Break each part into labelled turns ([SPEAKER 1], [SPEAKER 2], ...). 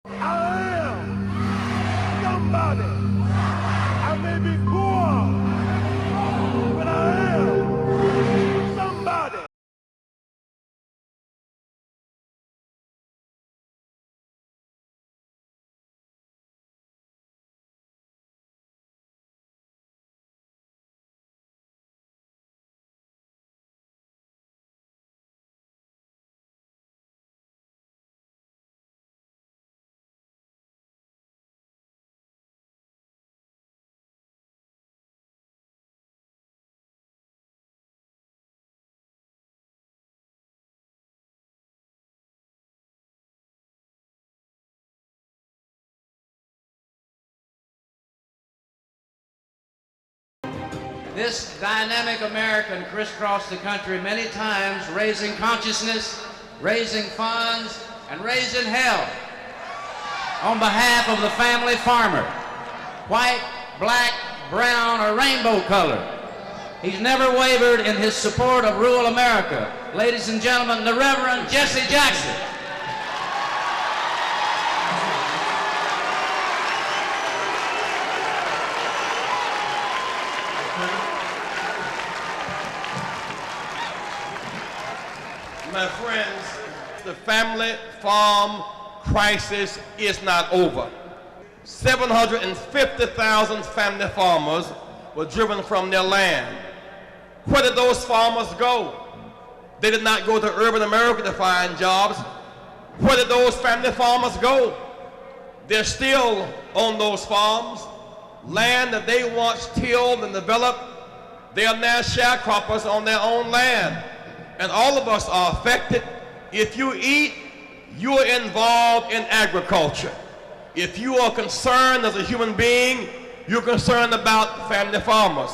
[SPEAKER 1] I am somebody. I may be poor, but I am somebody.
[SPEAKER 2] This dynamic American crisscrossed the country many times, raising consciousness, raising funds, and raising hell on behalf of the family farmer, white, black, brown, or rainbow color. He's never wavered in his support of rural America. Ladies and gentlemen, the Reverend Jesse Jackson.
[SPEAKER 3] My friends, the family farm crisis is not over. 750,000 family farmers were driven from their land. Where did those farmers go? They did not go to urban America to find jobs. Where did those family farmers go? They're still on those farms. Land that they once tilled and developed, they are now sharecroppers on their own land. And all of us are affected. If you eat, you are involved in agriculture. If you are concerned as a human being, you're concerned about family farmers.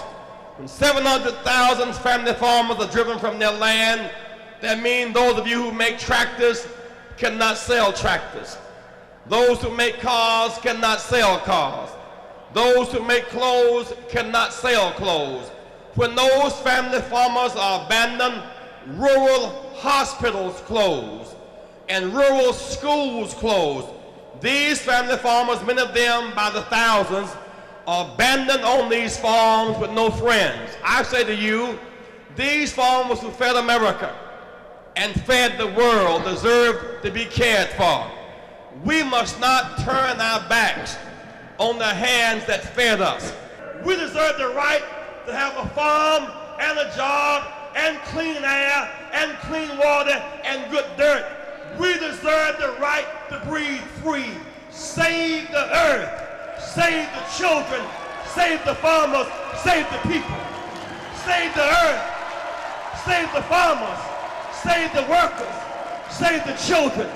[SPEAKER 3] When 700,000 family farmers are driven from their land, that means those of you who make tractors cannot sell tractors. Those who make cars cannot sell cars. Those who make clothes cannot sell clothes. When those family farmers are abandoned, rural hospitals closed and rural schools closed. These family farmers, many of them by the thousands, are abandoned on these farms with no friends. I say to you, these farmers who fed America and fed the world deserve to be cared for. We must not turn our backs on the hands that fed us. We deserve the right to have a farm and a job and clean air and clean water and good dirt. We deserve the right to breathe free. Save the earth, save the children, save the farmers, save the people. Save the earth, save the farmers, save the workers, save the children.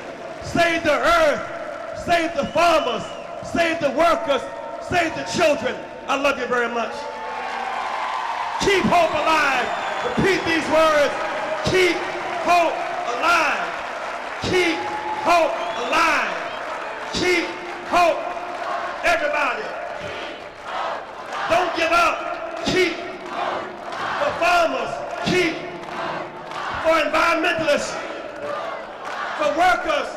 [SPEAKER 3] Save the earth, save the farmers, save the workers, save the children. I love you very much. Keep hope alive. Repeat these words. Keep hope alive. Keep hope alive. Keep hope. Everybody. Don't give up. Keep. For farmers. Keep. For environmentalists. For workers.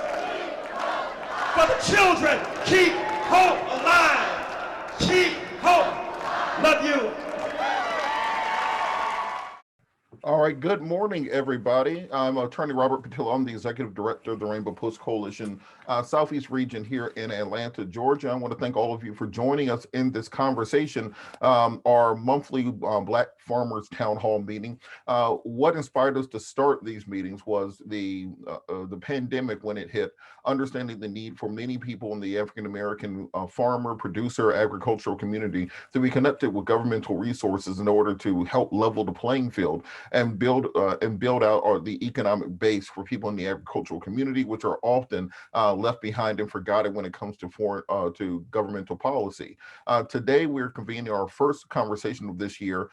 [SPEAKER 3] For the children. Keep hope alive. Keep hope. Love you.
[SPEAKER 4] All right, good morning, everybody. I'm Attorney Robert Patillo. I'm the Executive Director of the Rainbow Post Coalition Southeast region here in Atlanta, Georgia. I want to thank all of you for joining us in this conversation, our monthly Black Farmers Town Hall meeting. What inspired us to start these meetings was the pandemic when it hit, understanding the need for many people in the African-American farmer, producer, agricultural community to be connected with governmental resources in order to help level the playing field and build out the economic base for people in the agricultural community, which are often left behind and forgotten when it comes to governmental policy. Today, we're convening our first conversation of this year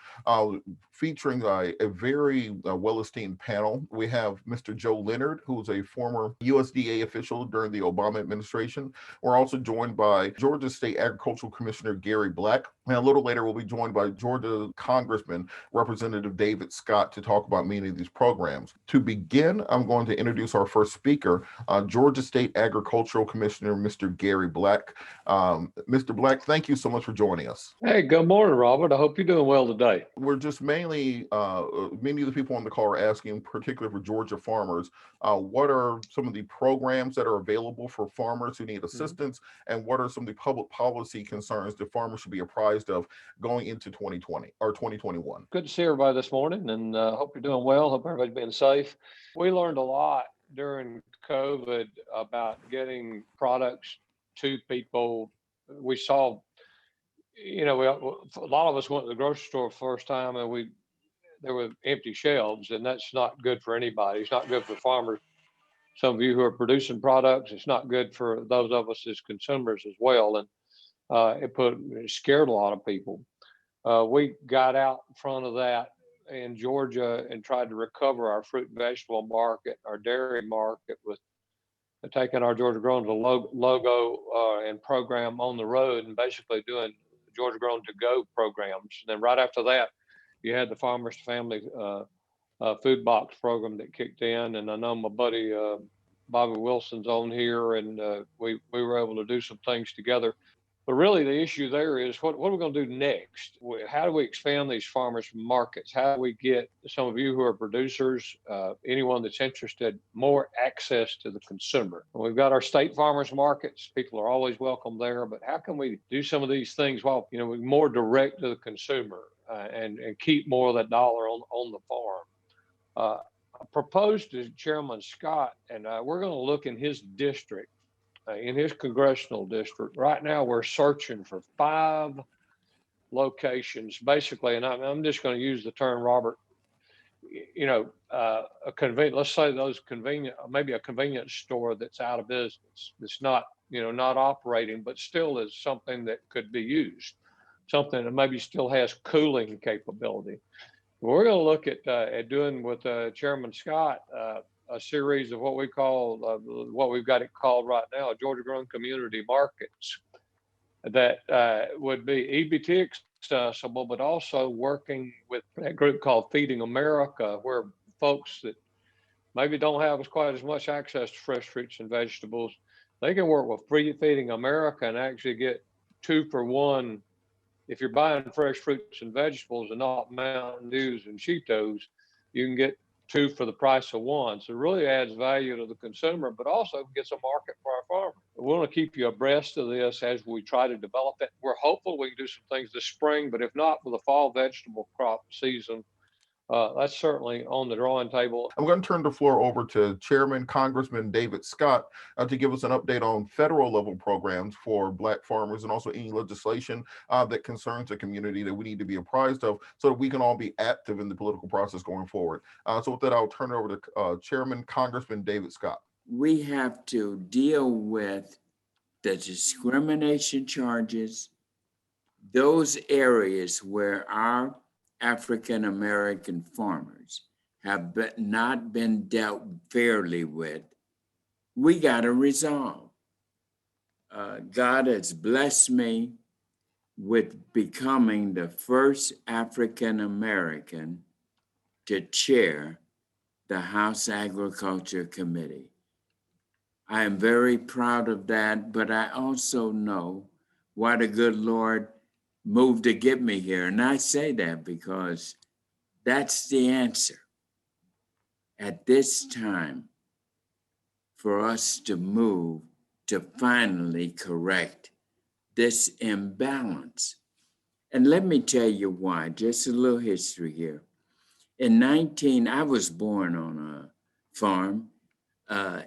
[SPEAKER 4] featuring a very well-esteemed panel. We have Mr. Joe Leonard, who's a former USDA official during the Obama administration. We're also joined by Georgia State Agricultural Commissioner Gary Black. And a little later, we'll be joined by Georgia Congressman Representative David Scott to talk about many of these programs. To begin, I'm going to introduce our first speaker, Georgia State Agricultural Commissioner, Mr. Gary Black. Mr. Black, thank you so much for joining us.
[SPEAKER 5] Hey, good morning, Robert. I hope you're doing well today.
[SPEAKER 4] We're just mainly, many of the people on the call are asking, particularly for Georgia farmers, what are some of the programs that are available for farmers who need assistance, and what are some of the public policy concerns that farmers should be apprised of going into 2020 or 2021?
[SPEAKER 5] Good to see everybody this morning, and hope you're doing well. Hope everybody's being safe. We learned a lot during COVID about getting products to people. We saw, a lot of us went to the grocery store first time, and there were empty shelves, and that's not good for anybody. It's not good for farmers. Some of you who are producing products, it's not good for those of us as consumers as well. And it scared a lot of people. We got out in front of that in Georgia and tried to recover our fruit and vegetable market, our dairy market, with taking our Georgia Grown logo and program on the road and basically doing Georgia Grown to Go programs. And then right after that, you had the Farmers to Family food box program that kicked in. And I know my buddy Bobby Wilson's on here, and we were able to do some things together. But really, the issue there is what are we going to do next? How do we expand these farmers markets? How do we get some of you who are producers, anyone that's interested, more access to the consumer? We've got our state farmers markets. People are always welcome there. But how can we do some of these things while we're more direct to the consumer and keep more of that dollar on the farm? I proposed to Chairman Scott, and we're going to look in his district. In his congressional district, right now we're searching for 5 locations, basically, and I'm just going to use the term, Robert. A convenient. Let's say those maybe a convenience store that's out of business, that's not operating, but still is something that could be used, something that maybe still has cooling capability. We're going to look at doing with Chairman Scott. A series of what we call, what we've got it called right now, Georgia Grown Community Markets that would be EBT accessible, but also working with that group called Feeding America, where folks that maybe don't have quite as much access to fresh fruits and vegetables, they can work with Feeding America and actually get 2 for 1. If you're buying fresh fruits and vegetables and not Mountain Dews and Cheetos, you can get 2 for the price of 1. So it really adds value to the consumer, but also gets a market for our farmers. We want to keep you abreast of this as we try to develop it. We're hopeful we can do some things this spring, but if not, for the fall vegetable crop season, that's certainly on the drawing table.
[SPEAKER 4] I'm going to turn the floor over to Chairman Congressman David Scott to give us an update on federal level programs for Black farmers and also any legislation that concerns the community that we need to be apprised of so that we can all be active in the political process going forward. So with that, I'll turn it over to Chairman Congressman David Scott.
[SPEAKER 6] We have to deal with the discrimination charges, those areas where our African American farmers have not been dealt fairly with. We got to resolve. God has blessed me with becoming the first African American to chair the House Agriculture Committee. I am very proud of that, but I also know why the good Lord moved to get me here. And I say that because that's the answer. At this time, for us to move to finally correct this imbalance. And let me tell you why, just a little history here. I was born on a farm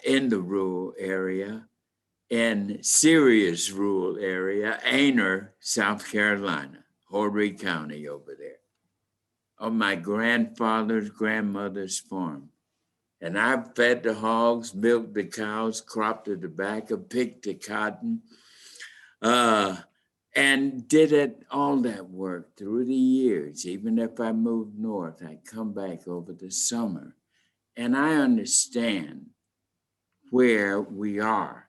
[SPEAKER 6] in the rural area, in serious rural area, Aner, South Carolina, Horry County over there, on my grandfather's grandmother's farm. And I fed the hogs, milked the cows, cropped the tobacco, picked the cotton. and did it all that work through the years. Even if I moved north, I come back over the summer, and I understand where we are.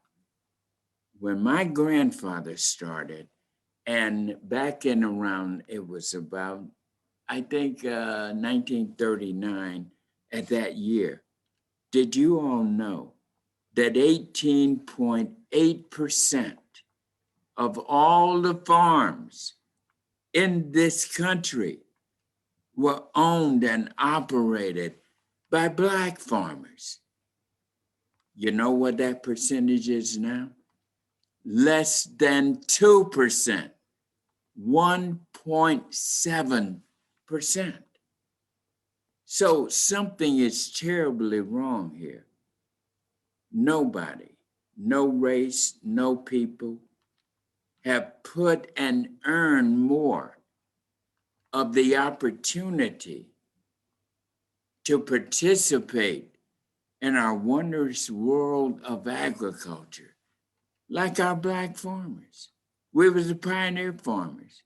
[SPEAKER 6] When my grandfather started, and back in around, it was about, I think, 1939 at that year, did you all know that 18.8% of all the farms in this country were owned and operated by Black farmers? You know what that percentage is now? Less than 2%, 1.7%. So something is terribly wrong here. Nobody, no race, no people have put and earned more of the opportunity to participate in our wondrous world of agriculture, like our Black farmers. We were the pioneer farmers,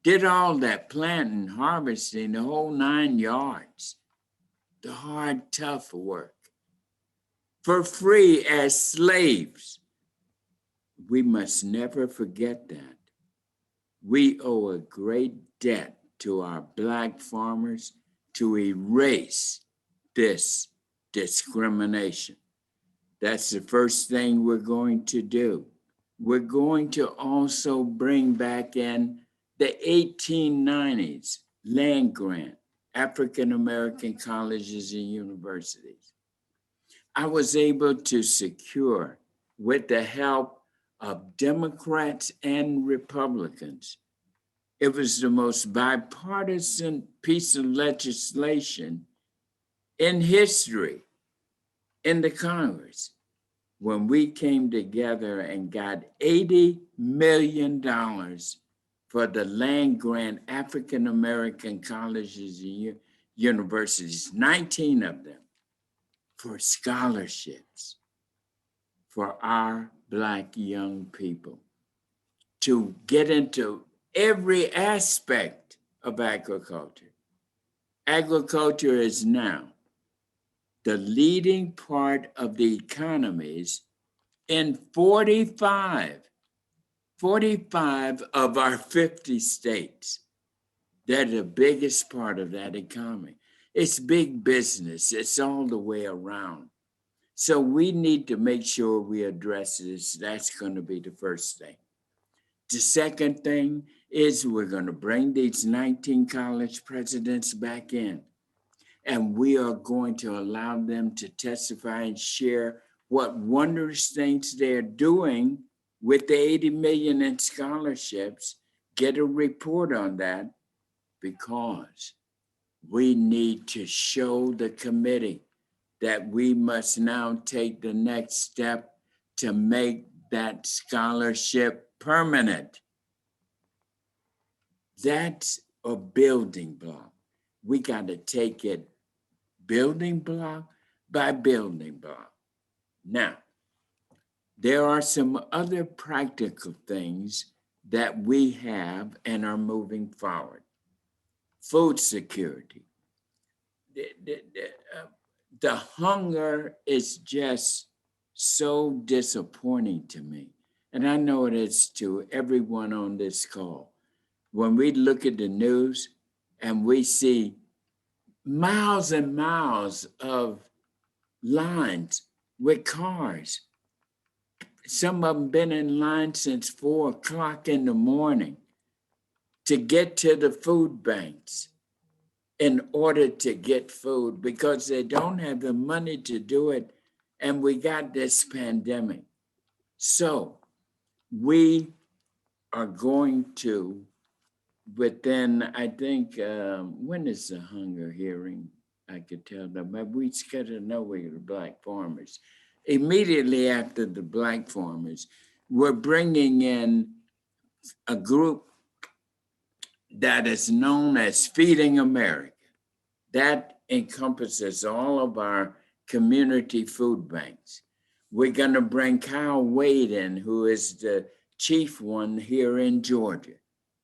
[SPEAKER 6] did all that planting, harvesting, the whole 9 yards, the hard, tough work, for free as slaves. We must never forget that. We owe a great debt to our Black farmers to erase this discrimination. That's the first thing we're going to do. We're going to also bring back in the 1890s land grant, African American colleges and universities. I was able to secure, with the help of Democrats and Republicans, it was the most bipartisan piece of legislation in history in the Congress, when we came together and got $80 million for the land grant, African American colleges and universities, 19 of them, for scholarships for our Black young people to get into every aspect of agriculture. Agriculture is now the leading part of the economies in 45 of our 50 states. They're the biggest part of that economy. It's big business. It's all the way around. So we need to make sure we address this. That's going to be the first thing. The second thing is we're going to bring these 19 college presidents back in, and we are going to allow them to testify and share what wondrous things they're doing with the 80 million in scholarships. Get a report on that, because we need to show the committee that we must now take the next step to make that scholarship permanent. That's a building block. We got to take it building block by building block. Now, there are some other practical things that we have and are moving forward. Food security. The hunger is just so disappointing to me. And I know it is to everyone on this call. When we look at the news and we see miles and miles of lines with cars, some of them been in line since 4 o'clock in the morning to get to the food banks in order to get food, because they don't have the money to do it. And we got this pandemic. So we are going to, within, I think, when is the hunger hearing? I could tell them, but we got to know we're the Black farmers. Immediately after the Black farmers, we're bringing in a group that is known as Feeding America. That encompasses all of our community food banks. We're going to bring Kyle Wade in, who is the chief one here in Georgia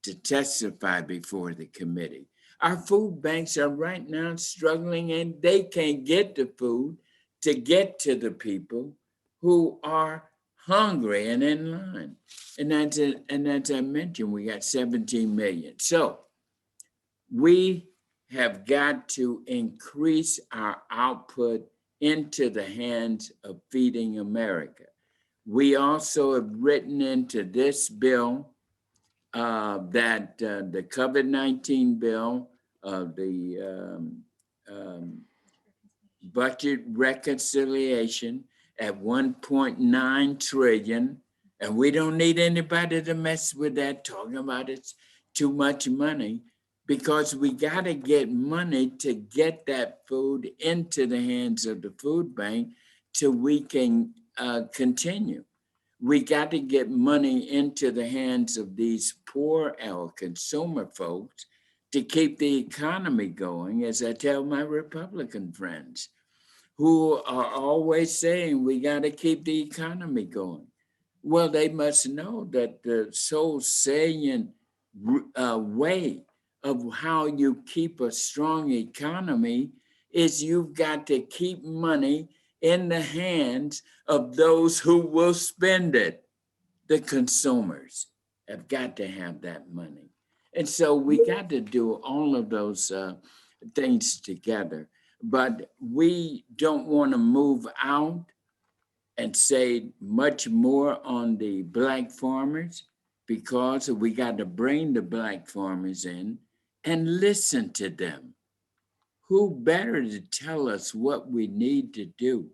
[SPEAKER 6] to testify before the committee. Our food banks are right now struggling and they can't get the food to get to the people who are hungry and in line. And as I mentioned, we got 17 million. So we have got to increase our output into the hands of Feeding America. We also have written into this bill that the COVID-19 bill, the budget reconciliation at 1.9 trillion, and we don't need anybody to mess with that, talking about it's too much money, because we got to get money to get that food into the hands of the food bank till we can continue. We got to get money into the hands of these poor our consumer folks to keep the economy going, as I tell my Republican friends, who are always saying we got to keep the economy going. Well, they must know that the so salient way of how you keep a strong economy is you've got to keep money in the hands of those who will spend it. The consumers have got to have that money. And so we got to do all of those things together. But we don't want to move out and say much more on the Black farmers, because we got to bring the Black farmers in and listen to them. Who better to tell us what we need to do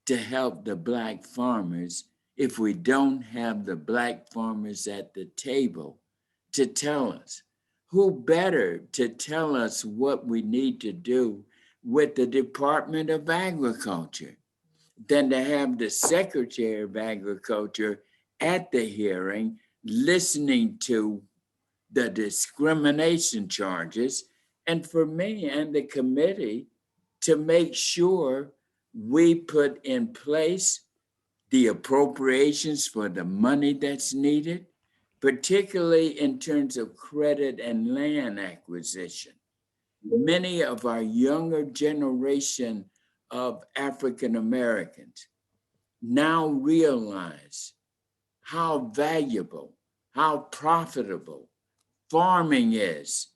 [SPEAKER 6] to help the Black farmers if we don't have the Black farmers at the table to tell us? Who better to tell us what we need to do with the Department of Agriculture than to have the Secretary of Agriculture at the hearing listening to the discrimination charges, and for me and the committee to make sure we put in place the appropriations for the money that's needed, particularly in terms of credit and land acquisition. Many of our younger generation of African Americans now realize how valuable, how profitable farming is.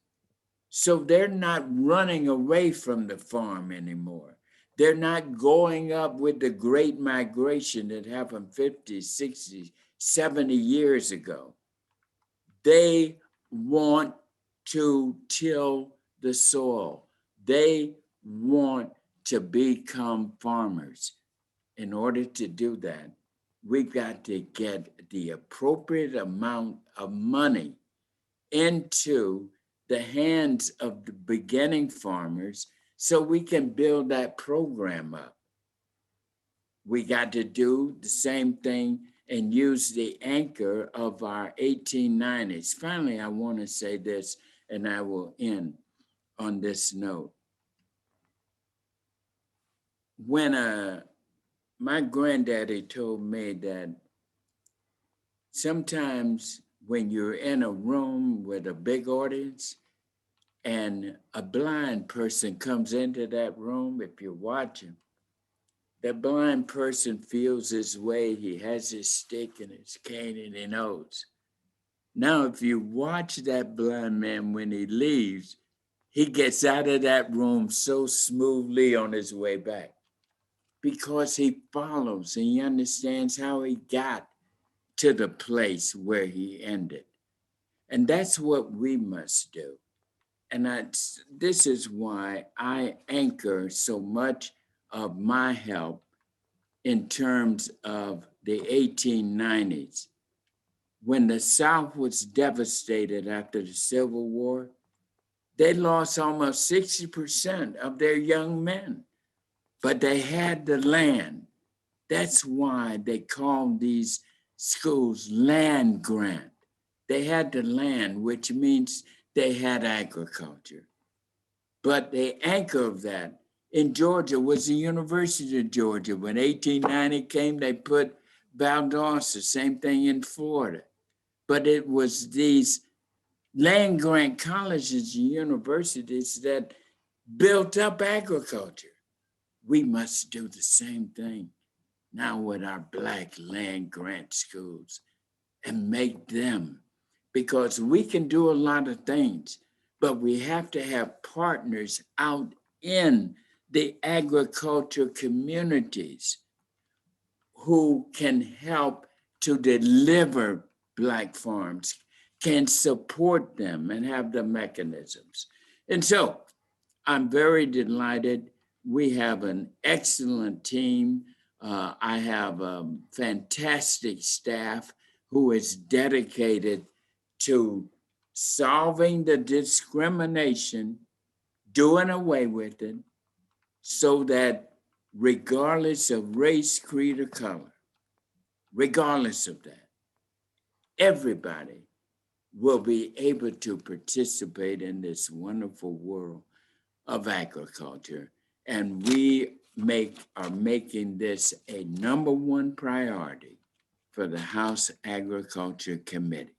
[SPEAKER 6] So they're not running away from the farm anymore. They're not going up with the great migration that happened 50, 60, 70 years ago. They want to till the soil. They want to become farmers. In order to do that, we've got to get the appropriate amount of money into the hands of the beginning farmers so we can build that program up. We got to do the same thing and use the anchor of our 1890s. Finally, I want to say this, and I will end on this note. When my granddaddy told me that sometimes when you're in a room with a big audience and a blind person comes into that room, if you watch him, that blind person feels his way. He has his stick and his cane and he knows. Now, if you watch that blind man when he leaves, he gets out of that room so smoothly on his way back because he follows and he understands how he got to the place where he ended. And that's what we must do. And this is why I anchor so much of my help in terms of the 1890s. When the South was devastated after the Civil War, they lost almost 60% of their young men, but they had the land. That's why they called these schools land grant. They had the land, which means they had agriculture. But the anchor of that in Georgia was the University of Georgia. When 1890 came, they put Valdosta, same thing in Florida. but it was these land-grant colleges and universities that built up agriculture. We must do the same thing now with our Black land-grant schools and make them, because we can do a lot of things, but we have to have partners out in the agriculture communities who can help to deliver Black farms, can support them and have the mechanisms. And so I'm very delighted. We have an excellent team. I have a fantastic staff who is dedicated to solving the discrimination, doing away with it, so that regardless of race, creed, or color, regardless of that, everybody will be able to participate in this wonderful world of agriculture. And we are making this a #1 priority for the House Agriculture Committee.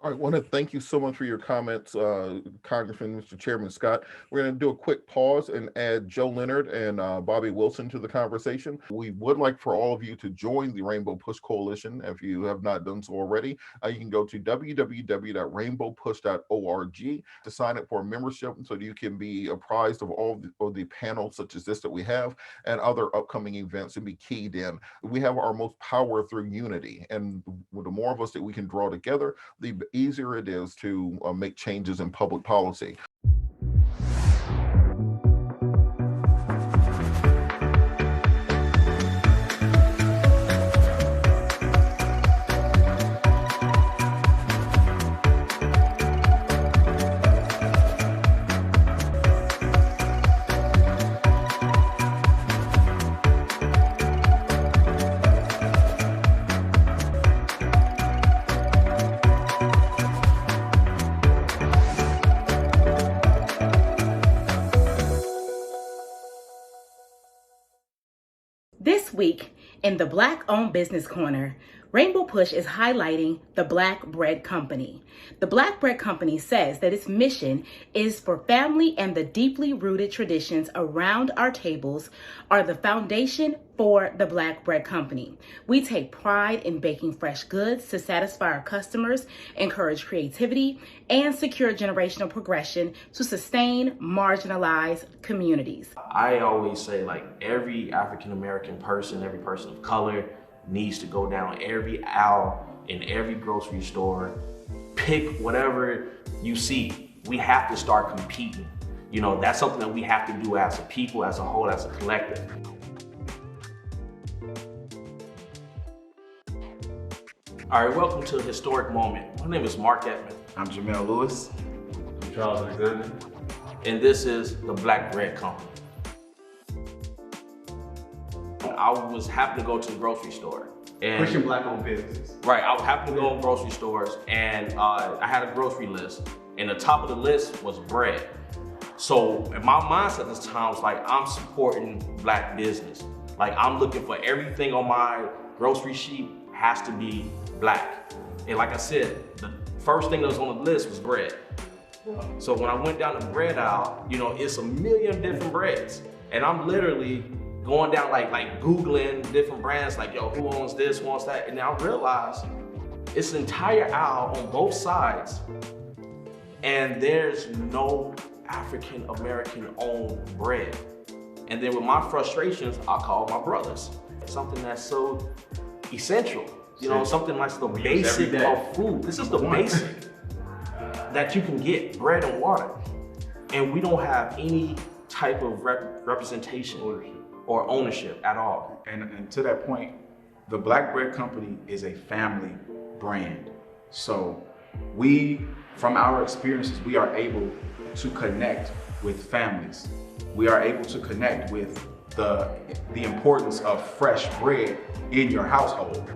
[SPEAKER 4] All right, I want to thank you so much for your comments, Congressman, Mr. Chairman Scott. We're going to do a quick pause and add Joe Leonard and Bobby Wilson to the conversation. We would like for all of you to join the Rainbow Push Coalition. If you have not done so already, you can go to www.rainbowpush.org to sign up for a membership so that you can be apprised of all of the panels such as this that we have and other upcoming events and be keyed in. We have our most power through unity, and the more of us that we can draw together, the easier it is to make changes in public policy.
[SPEAKER 7] This week, in the Black-Owned Business Corner, Rainbow Push is highlighting the Black Bread Company. The Black Bread Company says that its mission is for family, and the deeply rooted traditions around our tables are the foundation for the Black Bread Company. We take pride in baking fresh goods to satisfy our customers, encourage creativity, and secure generational progression to sustain marginalized communities.
[SPEAKER 8] I always say, like, every African American person, every person of color needs to go down every aisle in every grocery store, pick whatever you see. We have to start competing. You know, that's something that we have to do as a people, as a whole, as a collective. All right, welcome to a historic moment. My name is Mark Edmond.
[SPEAKER 9] I'm Jamel Lewis.
[SPEAKER 10] I'm Charles Alexander.
[SPEAKER 8] And this is the Black Bread Company. I was happy to go to the grocery store. And
[SPEAKER 10] Pushing Black-owned businesses.
[SPEAKER 8] Right, I would happen to go in grocery stores, and I had a grocery list, and the top of the list was bread. So in my mindset this time was like, I'm supporting Black business. Like, I'm looking for everything on my grocery sheet has to be Black. And like I said, the first thing that was on the list was bread. So when I went down the bread aisle, you know, it's a million different breads. And I'm literally going down like Googling different brands, like, yo, who owns this, who owns that? And then I realized it's an entire aisle on both sides, and there's no African American owned bread. And then with my frustrations, I called my brothers. Something that's so essential, you know, something like the basic of food. This is the basic that you can get, bread and water. And we don't have any type of representation or ownership at all.
[SPEAKER 9] And to that point, the Black Bread Company is a family brand. So we, from our experiences, we are able to connect with families. We are able to connect with the importance of fresh bread in your household.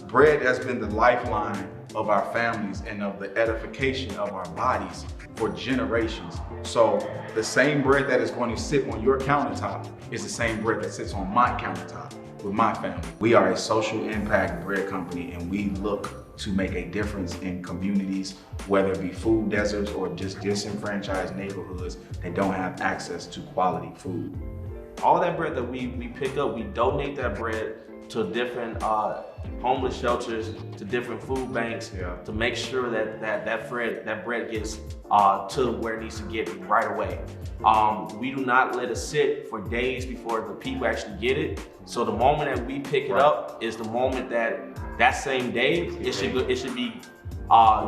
[SPEAKER 9] Bread has been the lifeline of our families and of the edification of our bodies for generations. So the same bread that is going to sit on your countertop is the same bread that sits on my countertop. with my family. We are a social impact bread company, and we look to make a difference in communities, whether it be food deserts or just disenfranchised neighborhoods that don't have access to quality food.
[SPEAKER 8] All that bread that we pick up, we donate that bread to different homeless shelters, to different food banks, to make sure that bread gets to where it needs to get right away. We do not let it sit for days before the people actually get it. So the moment that we pick it up is the moment that same day it should be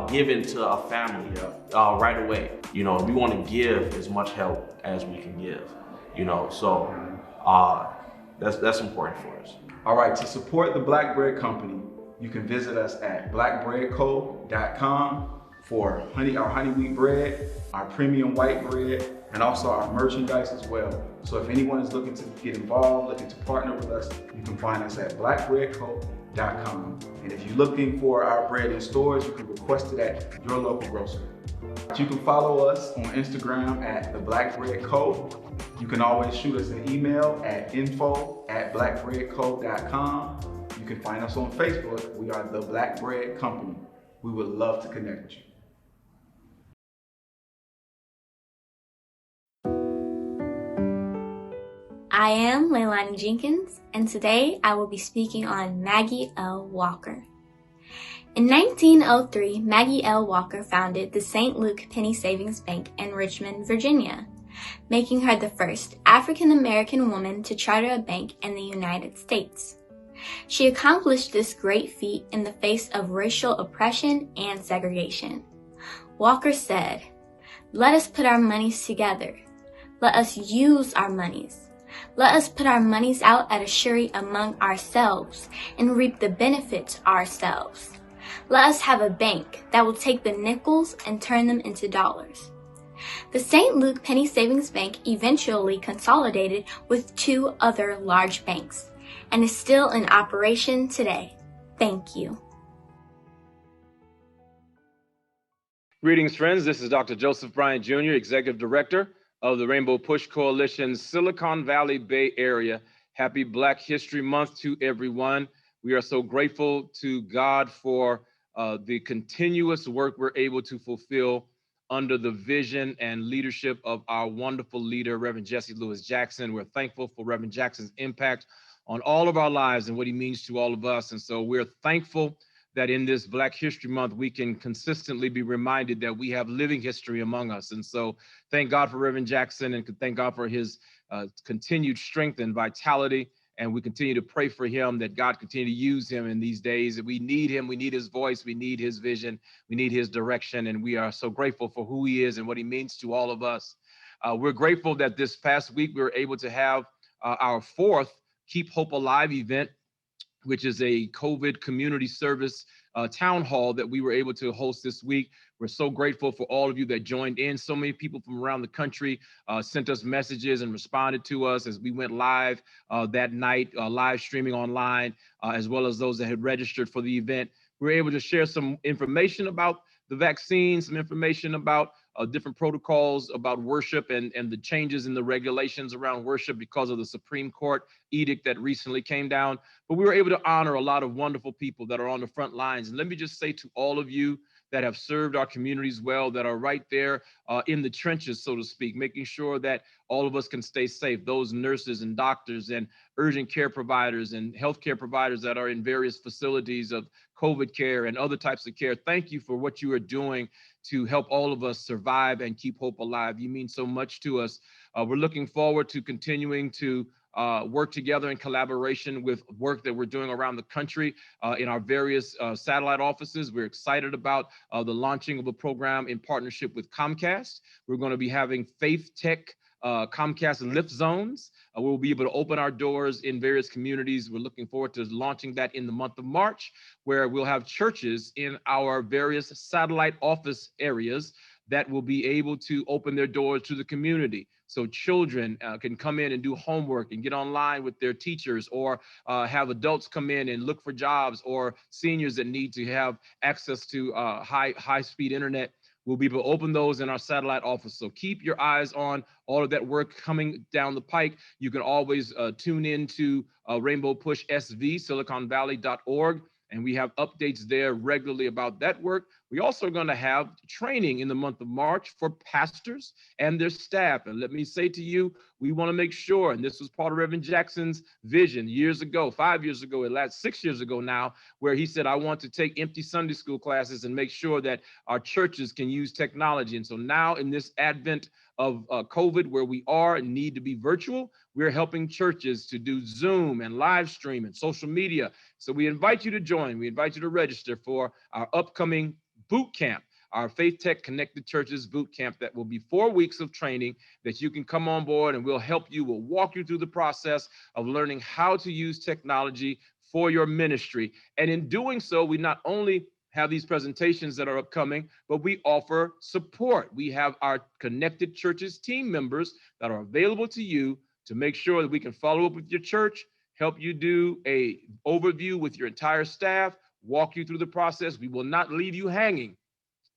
[SPEAKER 8] given to a family right away. You know, we want to give as much help as we can give. You know, so that's important for us.
[SPEAKER 9] All right, to support the Black Bread Company, you can visit us at blackbreadco.com for our honey wheat bread, our premium white bread, and also our merchandise as well. So if anyone is looking to get involved, looking to partner with us, you can find us at blackbreadco.com. And if you're looking for our bread in stores, you can request it at your local grocery. You can follow us on Instagram at The Black Bread Co. You can always shoot us an email at info@blackbreadco.com. You can find us on Facebook. We are The Black Bread Company. We would love to connect with you.
[SPEAKER 11] I am Leilani Jenkins, and today I will be speaking on Maggie L Walker. In 1903, Maggie L Walker founded the St. Luke Penny Savings Bank in Richmond, Virginia, making her the first African-American woman to charter a bank in the United States. She accomplished this great feat in the face of racial oppression and segregation. Walker said, "Let us put our monies together. Let us use our monies. Let us put our monies out at a surety among ourselves and reap the benefits ourselves. Let us have a bank that will take the nickels and turn them into dollars." The St. Luke Penny Savings Bank eventually consolidated with two other large banks and is still in operation today. Thank you.
[SPEAKER 12] Greetings, friends. This is Dr. Joseph Bryant Jr., Executive Director of the Rainbow Push Coalition's Silicon Valley Bay Area. Happy Black History Month to everyone. We are so grateful to God for the continuous work we're able to fulfill under the vision and leadership of our wonderful leader, Reverend Jesse Lewis Jackson. We're thankful for Reverend Jackson's impact on all of our lives and what he means to all of us. And so we're thankful that in this Black History Month, we can consistently be reminded that we have living history among us. And so thank God for Reverend Jackson, and thank God for his continued strength and vitality. And we continue to pray for him, that God continue to use him in these days. That we need him, we need his voice, we need his vision, we need his direction. And we are so grateful for who he is and what he means to all of us. We're grateful that this past week we were able to have our fourth Keep Hope Alive event, which is a COVID community service town hall that we were able to host this week. We're so grateful for all of you that joined in. So many people from around the country sent us messages and responded to us as we went live that night, live streaming online, as well as those that had registered for the event. We were able to share some information about the vaccine, some information about different protocols about worship and the changes in the regulations around worship because of the Supreme Court edict that recently came down. But we were able to honor a lot of wonderful people that are on the front lines. And let me just say to all of you that have served our communities well, that are right there in the trenches, so to speak, making sure that all of us can stay safe. Those nurses and doctors and urgent care providers and healthcare providers that are in various facilities of COVID care and other types of care. Thank you for what you are doing to help all of us survive and keep hope alive. You mean so much to us. We're looking forward to continuing to work together in collaboration with work that we're doing around the country in our various satellite offices. We're excited about the launching of a program in partnership with Comcast. We're going to be having Faith Tech Comcast Lift Zones. We'll be able to open our doors in various communities. We're looking forward to launching that in the month of March, where we'll have churches in our various satellite office areas that will be able to open their doors to the community. So children can come in and do homework and get online with their teachers, or have adults come in and look for jobs, or seniors that need to have access to high-speed internet we'll be able to open those in our satellite office. So keep your eyes on all of that work coming down the pike. You can always tune into Rainbow Push SV, siliconvalley.org. And we have updates there regularly about that work. We also are going to have training in the month of March for pastors and their staff. And let me say to you, we want to make sure, and this was part of Reverend Jackson's vision years ago, 5 years ago, it last 6 years ago now, where he said, I want to take empty Sunday school classes and make sure that our churches can use technology. And so now in this advent of COVID, where we are and need to be virtual, we're helping churches to do Zoom and live stream and social media. So we invite you to join. We invite you to register for our upcoming boot camp, our Faith Tech Connected Churches boot camp that will be 4 weeks of training that you can come on board and we'll help you. We'll walk you through the process of learning how to use technology for your ministry. And in doing so, we not only have these presentations that are upcoming, but we offer support. We have our Connected Churches team members that are available to you to make sure that we can follow up with your church, help you do a overview with your entire staff, walk you through the process. We will not leave you hanging.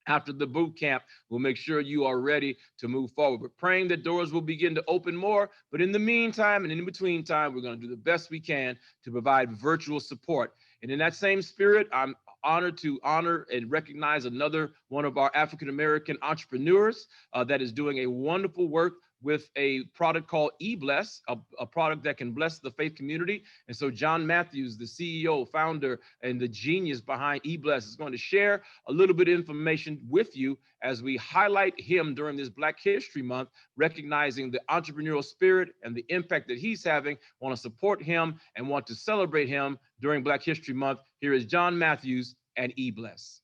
[SPEAKER 12] After the boot camp, we'll make sure you are ready to move forward. We're praying that doors will begin to open more, but in the meantime and in between time, we're going to do the best we can to provide virtual support. And in that same spirit, I'm honored to honor and recognize another one of our African-American entrepreneurs that is doing a wonderful work with a product called eBless, a product that can bless the faith community. And so John Matthews, the CEO, founder, and the genius behind eBless is going to share a little bit of information with you as we highlight him during this Black History Month, recognizing the entrepreneurial spirit and the impact that he's having. Want to support him and want to celebrate him during Black History Month. Here is John Matthews and eBless.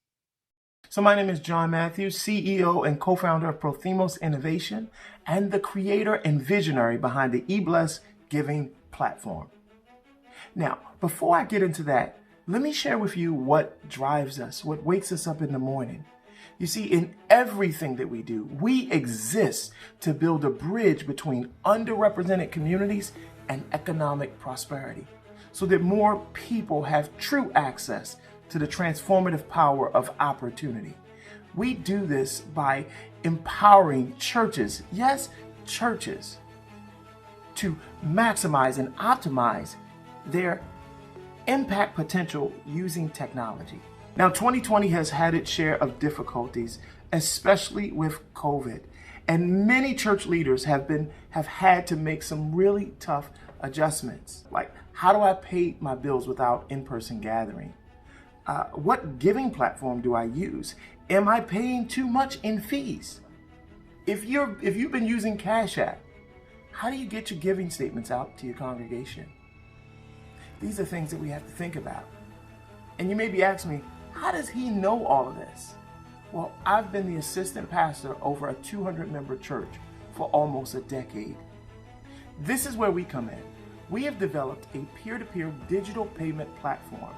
[SPEAKER 13] So my name is John Matthews, CEO and co-founder of Prothemos Innovation and the creator and visionary behind the eBless Giving platform. Now, before I get into that, let me share with you what drives us, what wakes us up in the morning. You see, in everything that we do, we exist to build a bridge between underrepresented communities and economic prosperity so that more people have true access to the transformative power of opportunity. We do this by empowering churches, yes, churches, to maximize and optimize their impact potential using technology. Now, 2020 has had its share of difficulties, especially with COVID, and many church leaders have had to make some really tough adjustments, like how do I pay my bills without in-person gathering? What giving platform do I use? Am I paying too much in fees? If you've been using Cash App, how do you get your giving statements out to your congregation? These are things that we have to think about. And you may be asking me, how does he know all of this? Well, I've been the assistant pastor over a 200-member church for almost a decade. This is where we come in. We have developed a peer-to-peer digital payment platform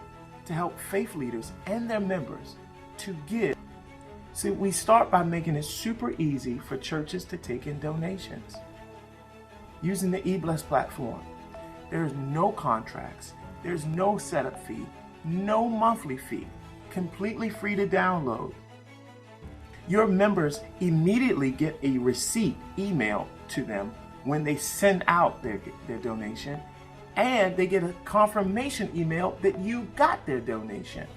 [SPEAKER 13] to help faith leaders and their members to give. So we start by making it super easy for churches to take in donations. Using the eBless platform, there's no contracts, there's no setup fee, no monthly fee, completely free to download. Your members immediately get a receipt emailed to them when they send out their donation, and they get a confirmation email that you got their donation.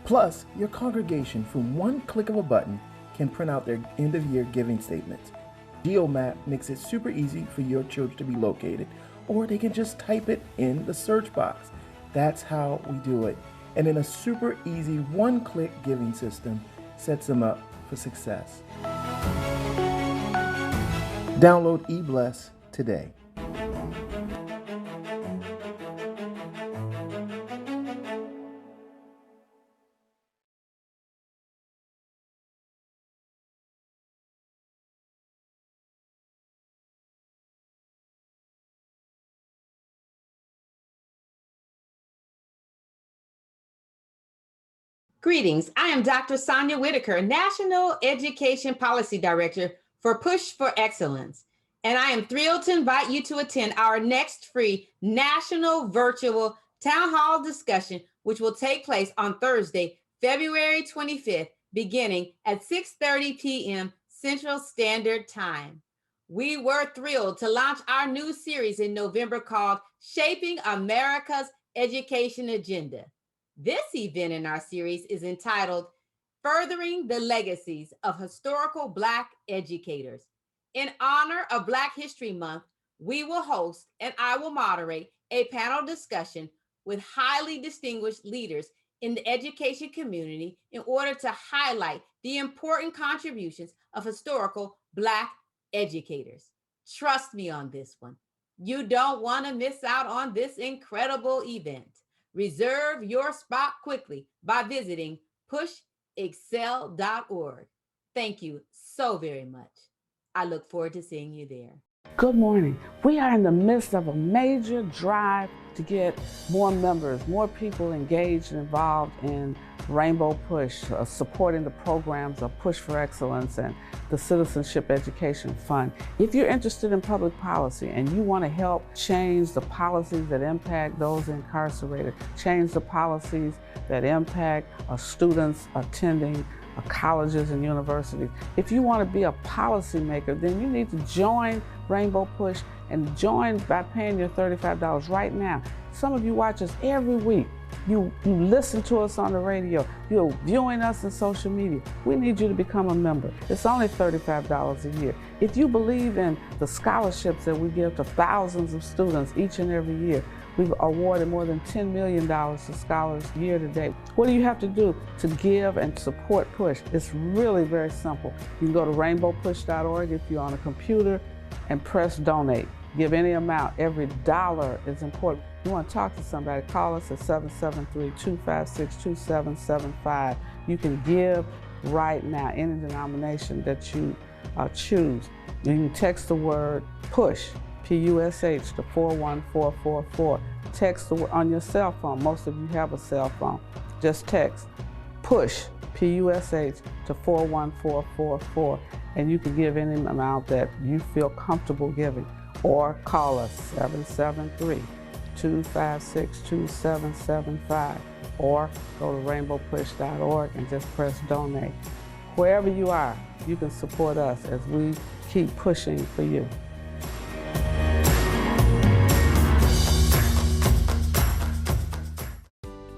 [SPEAKER 13] Plus, your congregation, from one click of a button, can print out their end-of-year giving statements. GeoMap makes it super easy for your church to be located, or they can just type it in the search box. That's how we do it. And in a super easy one-click giving system sets them up for success. Download eBless today.
[SPEAKER 14] Greetings, I am Dr. Sonia Whitaker, National Education Policy Director for Push for Excellence, and I am thrilled to invite you to attend our next free national virtual town hall discussion, which will take place on Thursday, February 25th, beginning at 6:30 p.m. Central Standard Time. We were thrilled to launch our new series in November called Shaping America's Education Agenda. This event in our series is entitled Furthering the Legacies of Historical Black Educators. In honor of Black History Month, we will host and I will moderate a panel discussion with highly distinguished leaders in the education community in order to highlight the important contributions of historical Black educators. Trust me on this one. You don't want to miss out on this incredible event. Reserve your spot quickly by visiting pushexcel.org. Thank you so very much. I look forward to seeing you there.
[SPEAKER 15] Good morning. We are in the midst of a major drive to get more members, more people engaged and involved in Rainbow Push, supporting the programs of Push for Excellence and the Citizenship Education Fund. If you're interested in public policy and you want to help change the policies that impact those incarcerated, change the policies that impact students attending colleges and universities. If you want to be a policymaker, then you need to join Rainbow Push and join by paying your $35 right now. Some of you watch us every week. You listen to us on the radio. You're viewing us in social media. We need you to become a member. It's only $35 a year. If you believe in the scholarships that we give to thousands of students each and every year, we've awarded more than $10 million to scholars year to date. What do you have to do to give and support Push? It's really very simple. You can go to rainbowpush.org if you're on a computer and press donate. Give any amount. Every dollar is important. You want to talk to somebody, call us at 773-256-2775. You can give right now, any denomination that you choose. You can text the word PUSH, P-U-S-H, to 41444. Text the word on your cell phone. Most of you have a cell phone. Just text PUSH, P-U-S-H, to 41444, and you can give any amount that you feel comfortable giving. Or call us 773-256-2775, or go to rainbowpush.org and just press donate. Wherever you are, you can support us as we keep pushing for you.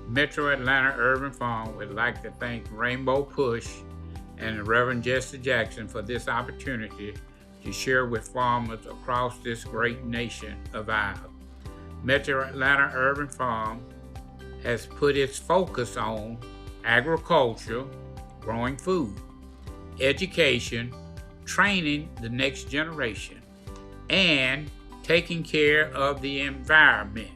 [SPEAKER 16] Metro Atlanta Urban Farm would like to thank Rainbow Push and Reverend Jesse Jackson for this opportunity to share with farmers across this great nation of ours. Metro Atlanta Urban Farm has put its focus on agriculture, growing food, education, training the next generation, and taking care of the environment.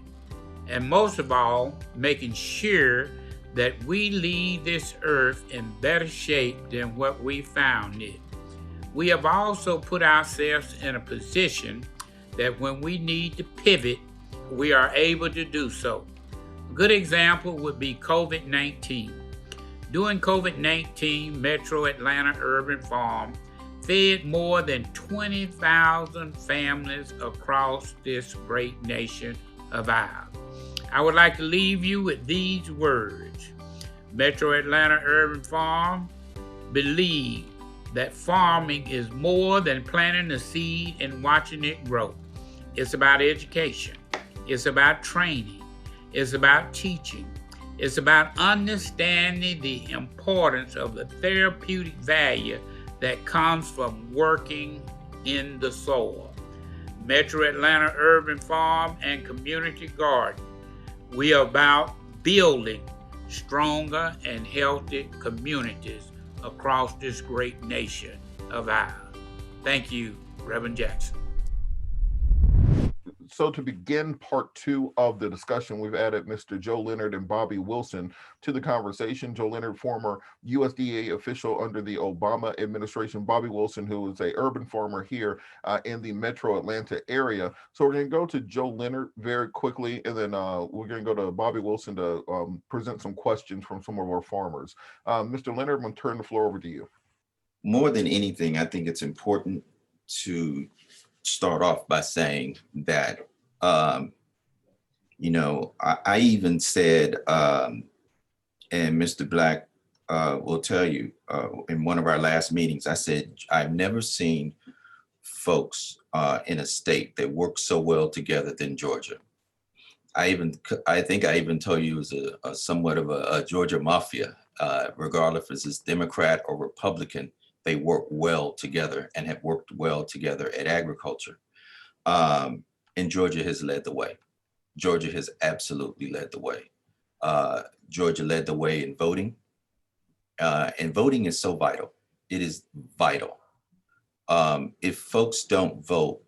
[SPEAKER 16] And most of all, making sure that we leave this earth in better shape than what we found it. We have also put ourselves in a position that when we need to pivot, we are able to do so. A good example would be COVID-19. During COVID-19, Metro Atlanta Urban Farm fed more than 20,000 families across this great nation of ours. I would like to leave you with these words. Metro Atlanta Urban Farm believes that farming is more than planting a seed and watching it grow. It's about education. It's about training. It's about teaching. It's about understanding the importance of the therapeutic value that comes from working in the soil. Metro Atlanta Urban Farm and Community Garden, we are about building stronger and healthy communities across this great nation of ours. Thank you, Reverend Jackson.
[SPEAKER 4] So to begin part two of the discussion, we've added Mr. Joe Leonard and Bobby Wilson to the conversation. Joe Leonard, former USDA official under the Obama administration. Bobby Wilson, who is an urban farmer here in the Metro Atlanta area. So we're going to go to Joe Leonard very quickly, and then we're going to go to Bobby Wilson to present some questions from some of our farmers. Mr. Leonard, I'm going to turn the floor over to you.
[SPEAKER 17] More than anything, I think it's important to start off by saying that, you know, I even said, and Mr. Black will tell you in one of our last meetings, I said, I've never seen folks in a state that work so well together than Georgia. I think I even told you it was a somewhat of a Georgia mafia, regardless if it's Democrat or Republican, they work well together and have worked well together at agriculture. And Georgia has led the way. Georgia has absolutely led the way. Georgia led the way in voting. And voting is so vital. It is vital. If folks don't vote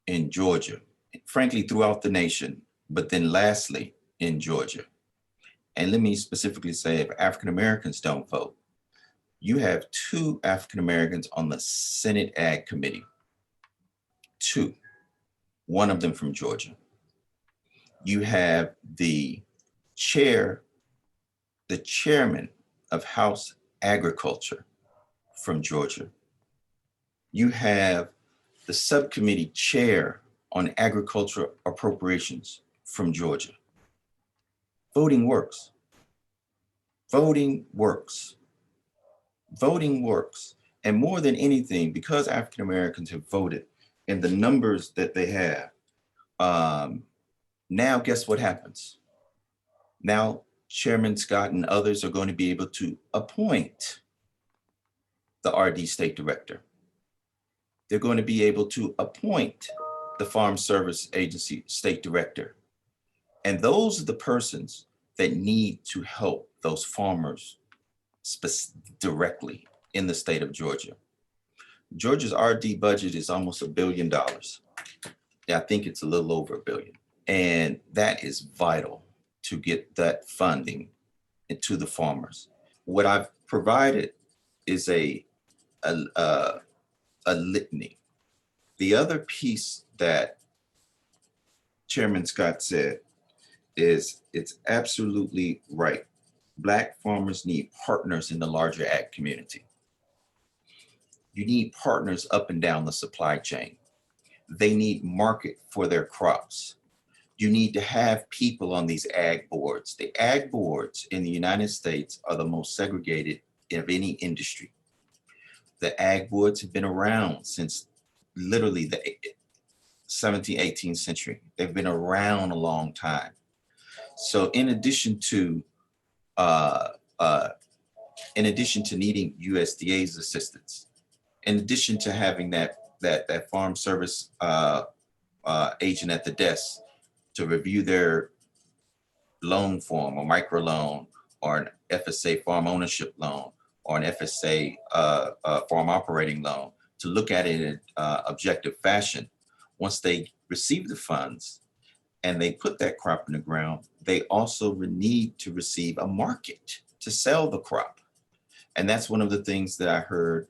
[SPEAKER 17] in Georgia, frankly, throughout the nation, but then lastly, in Georgia, and let me specifically say, if African Americans don't vote, you have 2 African Americans on the Senate Ag Committee. 2, one of them from Georgia. You have the chairman of House Agriculture from Georgia. You have the subcommittee chair on agricultural appropriations from Georgia. Voting works. Voting works. Voting works. And more than anything, because African Americans have voted in the numbers that they have, now guess what happens? Now Chairman Scott and others are going to be able to appoint the RD State Director. They're going to be able to appoint the Farm Service Agency State Director. And those are the persons that need to help those farmers directly in the state of Georgia. Georgia's RD budget is almost $1 billion. Yeah, I think it's a little over $1 billion. And that is vital to get that funding to the farmers. What I've provided is a litany. The other piece that Chairman Scott said is it's absolutely right. Black farmers need partners in the larger ag community. You need partners up and down the supply chain. They need market for their crops. You need to have people on these ag boards. The ag boards in the United States are the most segregated of any industry. The ag boards have been around since literally the 17th, 18th century. They've been around a long time. So in addition to needing USDA's assistance, in addition to having that farm service agent at the desk to review their loan form or microloan or an FSA farm ownership loan or an FSA farm operating loan, to look at it in an objective fashion. Once they receive the funds and they put that crop in the ground, they also need to receive a market to sell the crop. And that's one of the things that I heard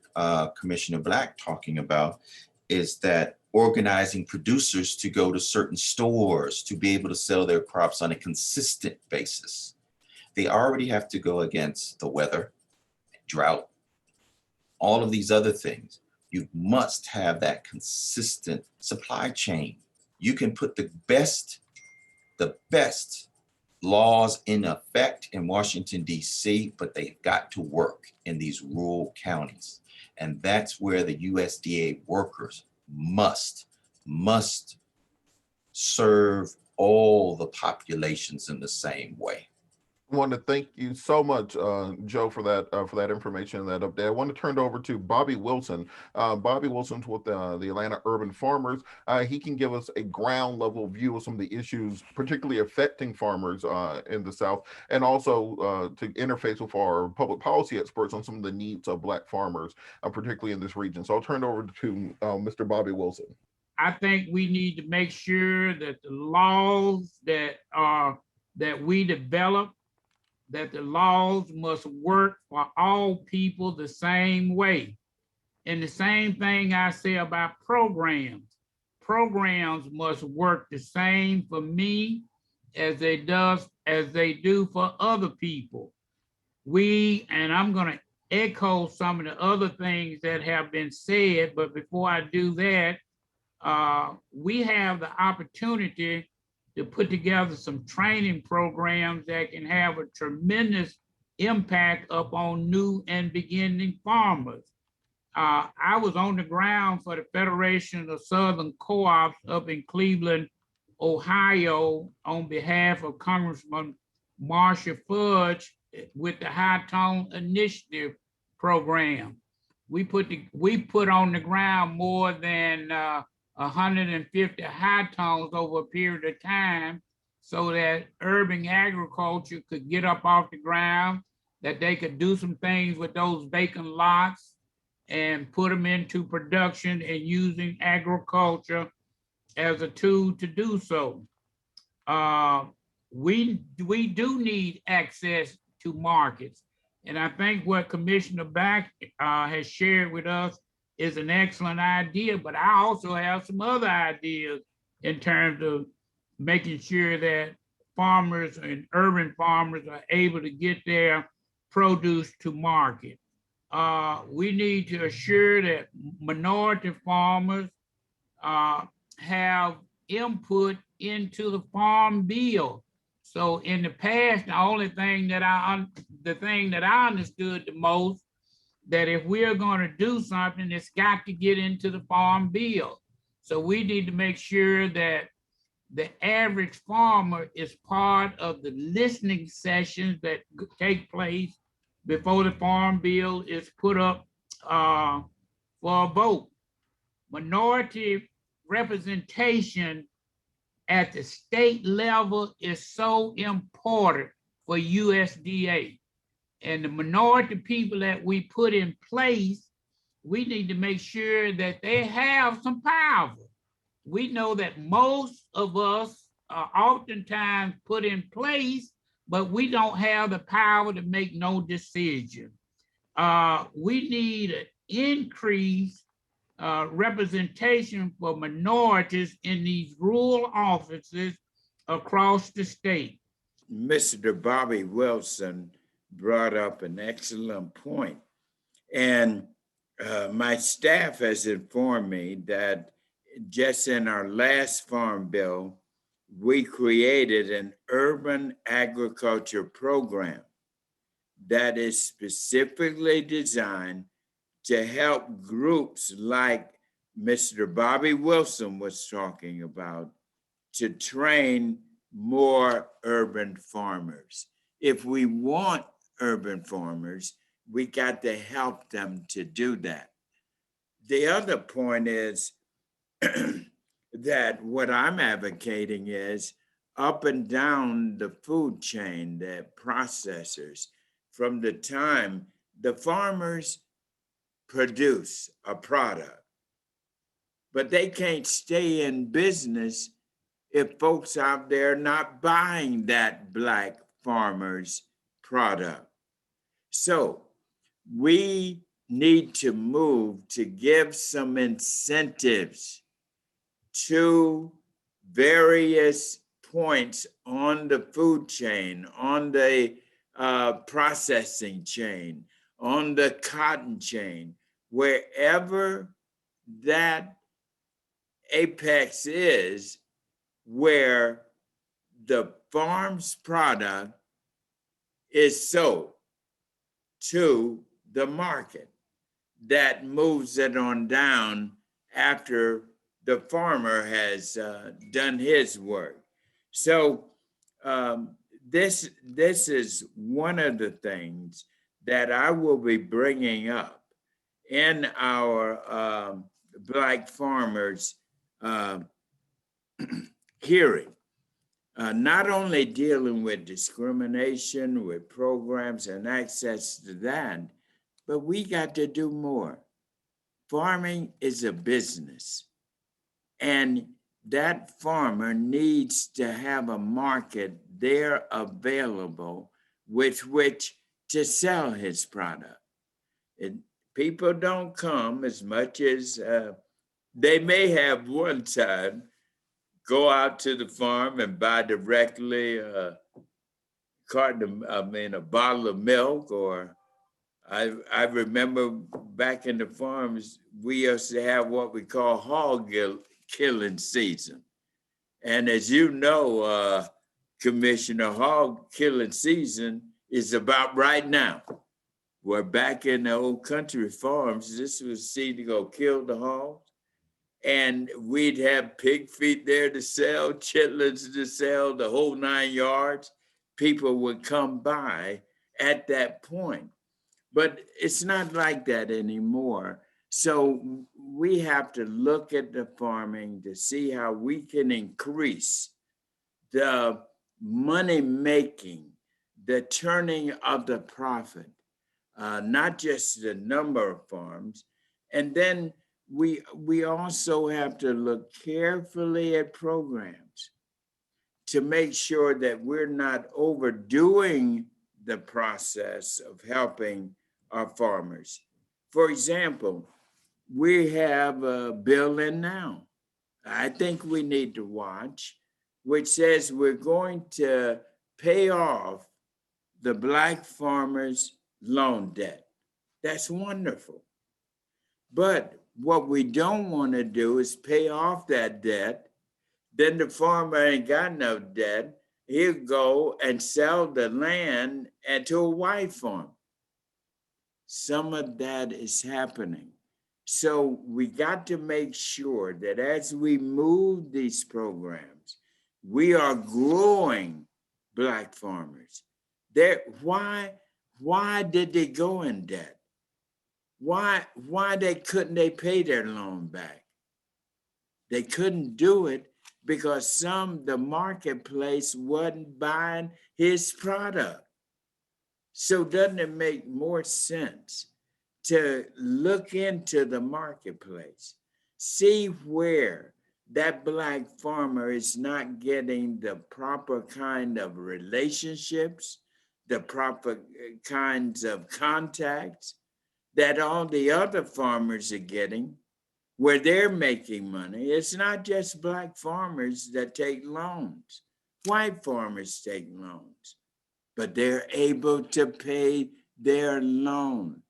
[SPEAKER 17] Commissioner Black talking about, is that organizing producers to go to certain stores to be able to sell their crops on a consistent basis. They already have to go against the weather, drought, all of these other things. You must have that consistent supply chain. You can put the best laws in effect in Washington, D.C., but they've got to work in these rural counties. And that's where the USDA workers must serve all the populations in the same way.
[SPEAKER 4] I want to thank you so much, Joe, for that information and that update. I want to turn it over to Bobby Wilson. Bobby Wilson's with the Atlanta Urban Farmers. He can give us a ground level view of some of the issues particularly affecting farmers in the South, and also to interface with our public policy experts on some of the needs of Black farmers, particularly in this region. So I'll turn it over to Mr. Bobby Wilson.
[SPEAKER 16] I think we need to make sure that the laws that we develop, that the laws must work for all people the same way. And the same thing I say about programs. Programs must work the same for me as they do for other people. And I'm gonna echo some of the other things that have been said, but before I do that, we have the opportunity to put together some training programs that can have a tremendous impact upon new and beginning farmers. I was on the ground for the Federation of Southern Co-ops up in Cleveland, Ohio, on behalf of Congressman Marcia Fudge with the High Tone Initiative program. We put on the ground more than 150 high tones over a period of time so that urban agriculture could get up off the ground, that they could do some things with those vacant lots and put them into production and using agriculture as a tool to do so. We do need access to markets. And I think what Commissioner Back has shared with us is an excellent idea, but I also have some other ideas in terms of making sure that farmers and urban farmers are able to get their produce to market. We need to assure that minority farmers have input into the farm bill. So in the past, the thing that I understood the most, that if we're going to do something, it's got to get into the farm bill. So we need to make sure that the average farmer is part of the listening sessions that take place before the farm bill is put up for a vote. Minority representation at the state level is so important for USDA. And the minority people that we put in place, we need to make sure that they have some power. We know that most of us are oftentimes put in place, but we don't have the power to make no decision. We need an increased representation for minorities in these rural offices across the state.
[SPEAKER 6] Mr. Bobby Wilson brought up an excellent point. And my staff has informed me that just in our last farm bill, we created an urban agriculture program that is specifically designed to help groups like Mr. Bobby Wilson was talking about, to train more urban farmers. If we want urban farmers, we got to help them to do that. The other point is that what I'm advocating is up and down the food chain, the processors, from the time the farmers produce a product, but they can't stay in business if folks out there not buying that Black farmer's product. So we need to move to give some incentives to various points on the food chain, on the processing chain, on the cotton chain, wherever that apex is, where the farm's product is sold to the market that moves it on down after the farmer has done his work. So this is one of the things that I will be bringing up in our Black farmers hearing, not only dealing with discrimination, with programs and access to that, but we got to do more. Farming is a business, and that farmer needs to have a market there available with which to sell his product. People don't come as much as they may have one time, go out to the farm and buy directly a bottle of milk. Or I remember back in the farms, we used to have what we call hog killing season. And as you know, Commissioner, hog killing season is about right now. We're back in the old country farms. This was seen to go kill the hogs. And we'd have pig feet there to sell, chitlins to sell, the whole 9 yards. People would come by at that point. But it's not like that anymore. So we have to look at the farming to see how we can increase the money making, the turning of the profit, not just the number of farms. And then we also have to look carefully at programs to make sure that we're not overdoing the process of helping our farmers. For example, we have a bill in now, I think we need to watch, which says we're going to pay off the Black farmers' loan debt. That's wonderful. But what we don't want to do is pay off that debt. Then the farmer ain't got no debt. He'll go and sell the land to a white farm. Some of that is happening. So we got to make sure that as we move these programs, we are growing Black farmers. Why did they go in debt? Why couldn't they pay their loan back? They couldn't do it because the marketplace wasn't buying his product. So doesn't it make more sense to look into the marketplace, see where that Black farmer is not getting the proper kind of relationships, the proper kinds of contacts that all the other farmers are getting, where they're making money? It's not just Black farmers that take loans. White farmers take loans, but they're able to pay their loan.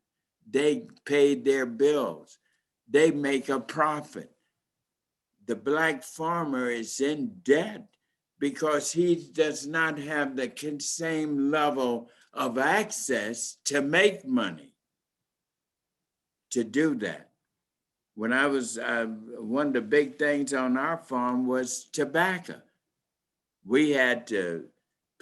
[SPEAKER 6] They pay their bills. They make a profit. The Black farmer is in debt because he does not have the same level of access to make money to do that. When I was, one of the big things on our farm was tobacco. We had to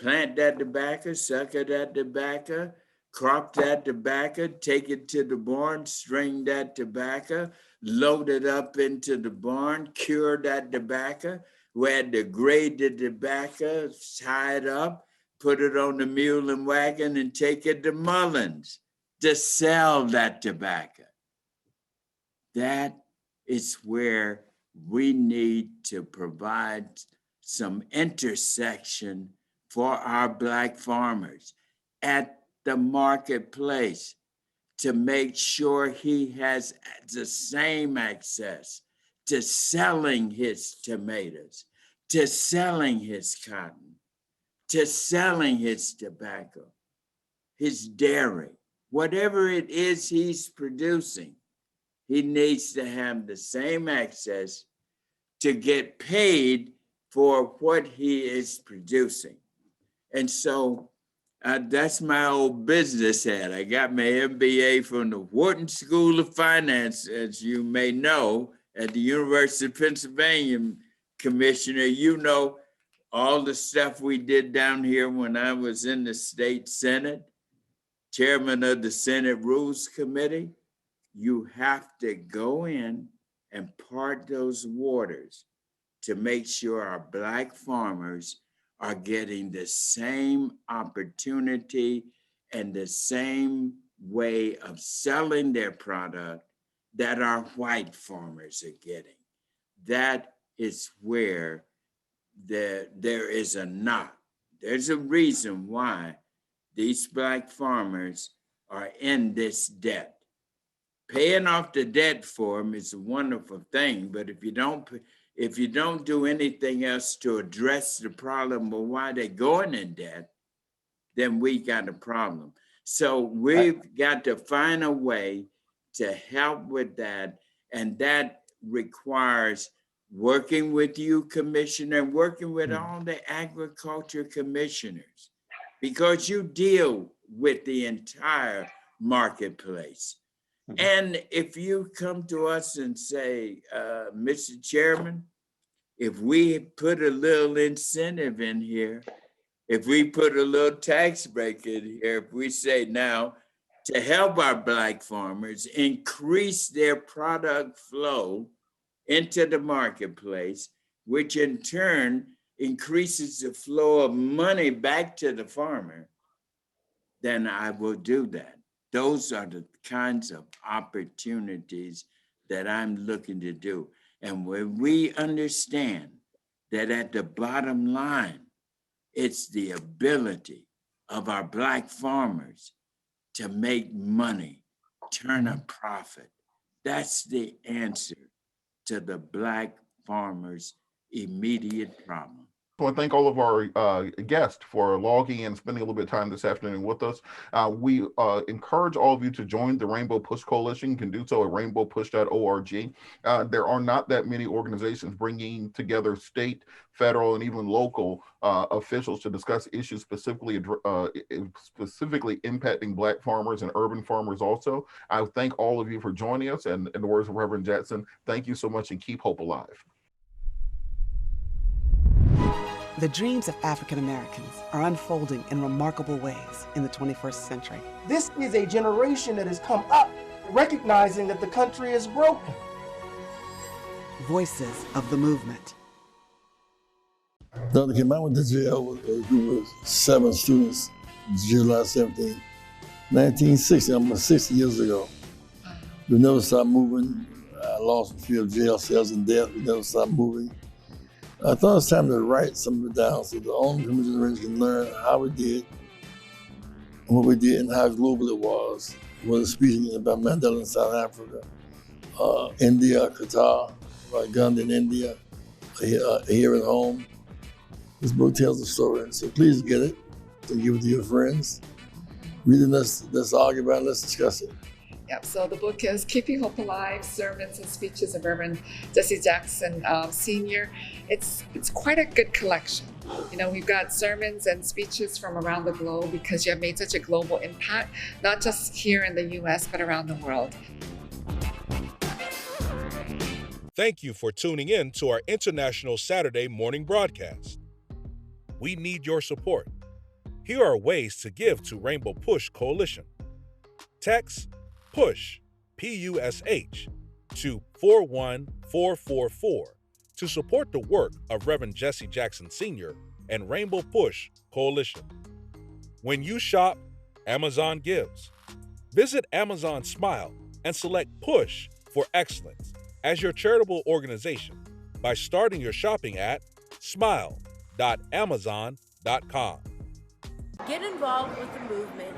[SPEAKER 6] plant that tobacco, sucker that tobacco, crop that tobacco, take it to the barn, string that tobacco, load it up into the barn, cure that tobacco. We had to grade the tobacco, tie it up, put it on the mule and wagon, and take it to Mullins to sell that tobacco. That is where we need to provide some intersection for our Black farmers at the marketplace to make sure he has the same access to selling his tomatoes, to selling his cotton, to selling his tobacco, his dairy, whatever it is he's producing. He needs to have the same access to get paid for what he is producing. And so that's my old business hat. I got my MBA from the Wharton School of Finance, as you may know, at the University of Pennsylvania. Commissioner, you know all the stuff we did down here when I was in the state Senate, chairman of the Senate Rules Committee. You have to go in and part those waters to make sure our Black farmers are getting the same opportunity and the same way of selling their product that our white farmers are getting. That is where there is a knot. There's a reason why these Black farmers are in this debt. Paying off the debt for them is a wonderful thing, but if you don't do anything else to address the problem of why they're going in debt, then we got a problem. So we've got to find a way to help with that, and that requires working with you, Commissioner, and working with all the agriculture commissioners because you deal with the entire marketplace. And if you come to us and say, Mr. Chairman, if we put a little incentive in here, if we put a little tax break in here, if we say now to help our Black farmers increase their product flow into the marketplace, which in turn increases the flow of money back to the farmer, then I will do that. Those are the kinds of opportunities that I'm looking to do. And when we understand that at the bottom line, it's the ability of our Black farmers to make money, turn a profit. That's the answer to the Black farmers' immediate problem.
[SPEAKER 4] I want to thank all of our guests for logging and spending a little bit of time this afternoon with us. We encourage all of you to join the Rainbow Push Coalition. You can do so at rainbowpush.org. There are not that many organizations bringing together state, federal, and even local officials to discuss issues specifically impacting Black farmers and urban farmers also. I thank all of you for joining us. And in the words of Reverend Jackson, thank you so much and keep hope alive.
[SPEAKER 18] The dreams of African Americans are unfolding in remarkable ways in the 21st century.
[SPEAKER 19] This is a generation that has come up recognizing that the country is broken.
[SPEAKER 18] Voices of the movement.
[SPEAKER 20] Dr. Kim, I went to jail with a group of 7 students, July 17, 1960, almost 60 years ago. We never stopped moving. I lost a few jail cells and death. We never stopped moving. I thought it was time to write some of it down so the older generation can learn how we did and what we did and how global it was. Whether speaking about Mandela in South Africa, India, Qatar, Gandhi in India, here at home. This book tells the story, so please get it and give it to your friends. Read it, let's argue about it, let's discuss it.
[SPEAKER 21] Yep, so the book is Keeping Hope Alive, Sermons and Speeches of Reverend Jesse Jackson Sr. It's quite a good collection. You know, we've got sermons and speeches from around the globe because you have made such a global impact, not just here in the US, but around the world.
[SPEAKER 22] Thank you for tuning in to our International Saturday morning broadcast. We need your support. Here are ways to give to Rainbow Push Coalition. Text PUSH, P-U-S-H, to 41444 to support the work of Reverend Jesse Jackson Sr. and Rainbow Push Coalition. When you shop, Amazon gives. Visit Amazon Smile and select Push for Excellence as your charitable organization by starting your shopping at smile.amazon.com.
[SPEAKER 23] Get involved with the movement.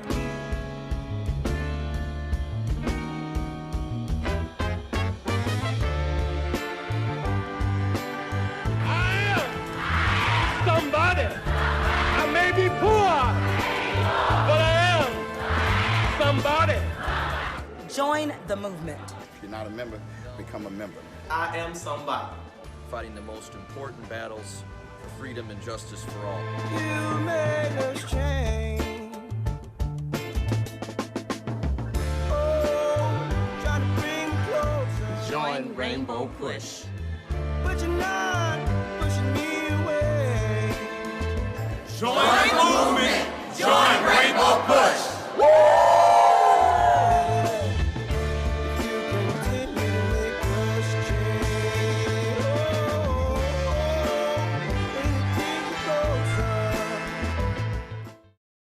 [SPEAKER 1] Somebody. I may be poor, but I am somebody.
[SPEAKER 23] Join the movement.
[SPEAKER 24] If you're not a member, become a member.
[SPEAKER 25] I am somebody. Fighting the most important battles for freedom and justice for all.
[SPEAKER 1] You made us change. Oh, trying to bring closer.
[SPEAKER 25] Join Rainbow Push.
[SPEAKER 1] But you're not pushing me away.
[SPEAKER 25] Join the movement.